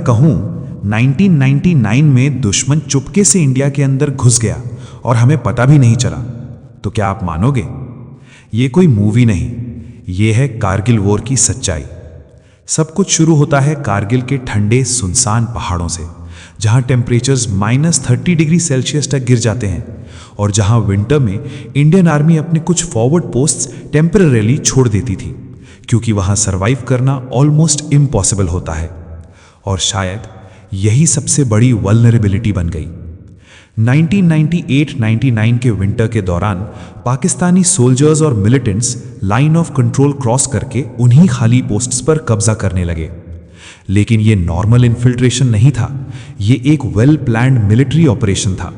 कहूं 1999 में दुश्मन चुपके से इंडिया के अंदर घुस गया और हमें पता भी नहीं चला, तो क्या आप मानोगे? ये कोई मूवी नहीं, ये है कारगिल वॉर की सच्चाई। सब कुछ शुरू होता है कारगिल के ठंडे सुनसान पहाड़ों से, जहां टेम्परेचर्स -30 डिग्री सेल्सियस तक गिर जाते हैं और जहां विंटर में इंडियन आर्मी अपने कुछ फॉरवर्ड पोस्ट्स टेम्परेरीली छोड़ देती थी, क्योंकि वहां सरवाइव करना ऑलमोस्ट इम्पॉसिबल होता है। और शायद यही सबसे बड़ी वल्नरेबिलिटी बन गई। 1998-99 के विंटर के दौरान पाकिस्तानी सोल्जर्स और militants line of control cross करके उन्हीं खाली पोस्ट्स पर कब्जा करने लगे। लेकिन ये नॉर्मल इन्फिल्ट्रेशन नहीं था, ये एक वेल प्लान्ड मिलिट्री ऑपरेशन था।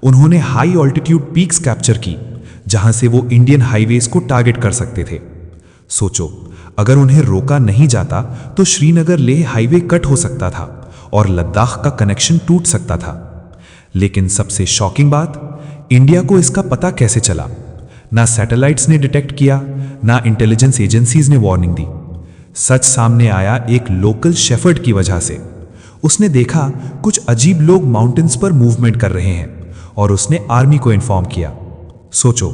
उन्होंने हाई ऑल्टीट्यूड पीक्स कैप्चर की, जहां से वो इंडियन हाईवेज को टारगेट कर सकते थे। सोचो, अगर उन्हें रोका नहीं जाता तो श्रीनगर लेह हाईवे कट हो सकता था और लद्दाख का कनेक्शन टूट सकता था। लेकिन सबसे शॉकिंग बात, इंडिया को इसका पता कैसे चला? ना सैटेलाइट्स ने डिटेक्ट किया, ना इंटेलिजेंस एजेंसीज ने वार्निंग दी। सच सामने आया एक लोकल शेफर्ड की वजह से। उसने देखा कुछ अजीब लोग माउंटेन्स पर मूवमेंट कर रहे हैं और उसने आर्मी को इन्फॉर्म किया। सोचो,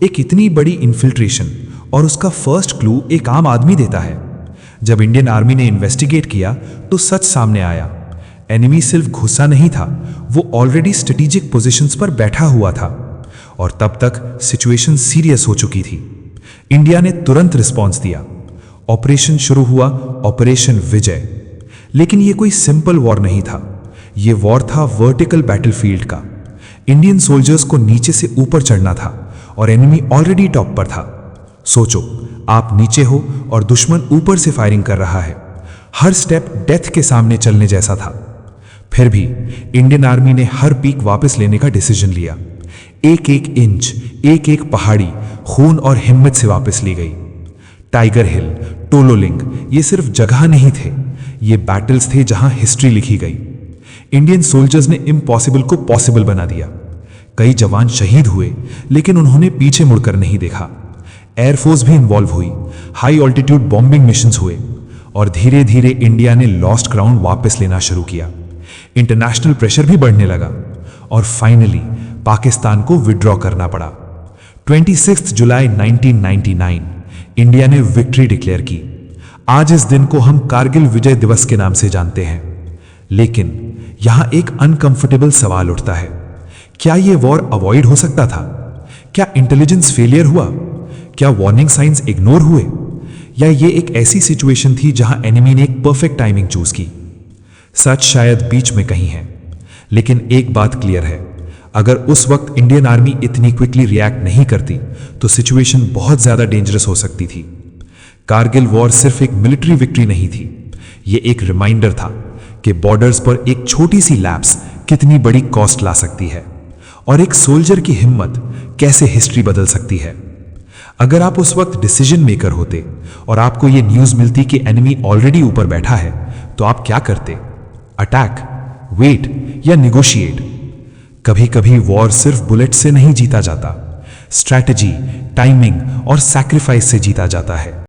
एक इतनी बड़ी इन्फिल्ट्रेशन और उसका फर्स्ट क्लू एक आम आदमी देता है। जब इंडियन आर्मी ने इन्वेस्टिगेट किया तो सच सामने आया। एनिमी सिर्फ घुसा नहीं था, वो ऑलरेडी स्ट्रेटेजिक पोजीशंस पर बैठा हुआ था और तब तक सिचुएशन सीरियस हो चुकी थी। इंडिया ने तुरंत रिस्पॉन्स दिया। ऑपरेशन शुरू हुआ, ऑपरेशन विजय। लेकिन ये कोई सिंपल वॉर नहीं था, ये वॉर था वर्टिकल बैटलफील्ड का। इंडियन सोल्जर्स को नीचे से ऊपर चढ़ना था और एनिमी ऑलरेडी टॉप पर था। सोचो, आप नीचे हो और दुश्मन ऊपर से फायरिंग कर रहा है। हर स्टेप डेथ के सामने चलने जैसा था। फिर भी इंडियन आर्मी ने हर पीक वापस लेने का डिसीजन लिया। एक एक इंच, एक एक पहाड़ी खून और हिम्मत से वापस ली गई। टाइगर हिल, टोलोलिंग, ये सिर्फ जगह नहीं थे, ये बैटल्स थे जहां हिस्ट्री लिखी गई। इंडियन सोल्जर्स ने इम्पॉसिबल को पॉसिबल बना दिया। कई जवान शहीद हुए, लेकिन उन्होंने पीछे मुड़कर नहीं देखा। एयरफोर्स भी इन्वॉल्व हुई, हाई ऑल्टीट्यूड बॉम्बिंग मिशंस हुए और धीरे धीरे इंडिया ने लॉस्ट ग्राउंड वापस लेना शुरू किया। इंटरनेशनल प्रेशर भी बढ़ने लगा और फाइनली पाकिस्तान को विड्रॉ करना पड़ा। 26 जुलाई 1999 इंडिया ने विक्ट्री डिक्लेयर की। आज इस दिन को हम कारगिल विजय दिवस के नाम से जानते हैं। लेकिन यहां एक अनकंफर्टेबल सवाल उठता है, क्या यह वॉर अवॉइड हो सकता था? क्या इंटेलिजेंस फेलियर हुआ? क्या वार्निंग साइंस इग्नोर हुए? या ये एक ऐसी सिचुएशन थी जहां एनिमी ने एक परफेक्ट टाइमिंग चूज की? सच शायद बीच में कहीं है, लेकिन एक बात क्लियर है, अगर उस वक्त इंडियन आर्मी इतनी क्विकली रिएक्ट नहीं करती तो सिचुएशन बहुत ज्यादा डेंजरस हो सकती थी। कारगिल वॉर सिर्फ एक मिलिट्री विक्ट्री नहीं थी, ये एक रिमाइंडर था कि बॉर्डर्स पर एक छोटी सी लैप्स कितनी बड़ी कॉस्ट ला सकती है और एक सोल्जर की हिम्मत कैसे हिस्ट्री बदल सकती है। अगर आप उस वक्त डिसीजन मेकर होते और आपको यह न्यूज मिलती कि एनिमी ऑलरेडी ऊपर बैठा है, तो आप क्या करते? अटैक, वेट या निगोशिएट? कभी कभी वॉर सिर्फ बुलेट से नहीं जीता जाता, स्ट्रैटेजी, टाइमिंग और सैक्रिफाइस से जीता जाता है।